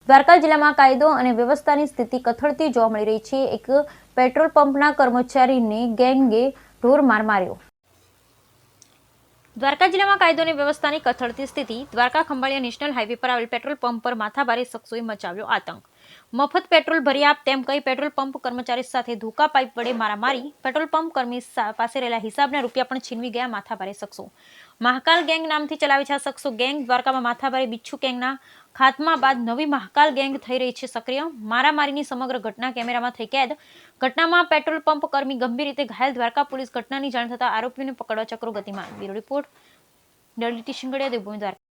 દ્વારકા જિલ્લામાં કાયદો અને વ્યવસ્થાની સ્થિતિ કથળતી જોવા મળી રહી છે। એક પેટ્રોલ પંપના કર્મચારીને ગેંગે ઢોર માર માર્યો। દ્વારકા જિલ્લામાં કાયદો અને વ્યવસ્થાની કથળતી સ્થિતિ। દ્વારકા ખંભાળિયા નેશનલ હાઈવે પર આવેલ પેટ્રોલ પંપ પર માથાભારે શખ્સોએ મચાવ્યો આતંક। મફત પેટ્રોલ ભરી આપ તેમ કહી પેટ્રોલ પંપ કર્મચારી સાથે ધોકા પાઇપ વડે મારામારી। પેટ્રોલ પંપ કર્મી પાસે રહેલા હિસાબના રૂપિયા પણ છીનવી ગયા માથાભારે શખ્સો। મહાકાલ ગેંગ નામથી ચલાવે છે આ શખ્સો ગેંગ। દ્વારકામાં માથાભારે બિચ્છુ ગેંગના ખાત્મા બાદ નવી મહાકાલ ગેંગ થઈ રહી છે સક્રિય। મારામારીની સમગ્ર ઘટના કેમેરામાં થઈ કેદ। ઘટનામાં પેટ્રોલ પંપ કર્મી ગંભીર રીતે ઘાયલ। દ્વારકા પોલીસ ઘટનાની જાણ થતા આરોપીઓને પકડવા ચક્રો ગતિમાન। બ્યુરો રિપોર્ટ, ડેલી ટીશનગઢિયા, દેવભૂમિ, દ્વારકા।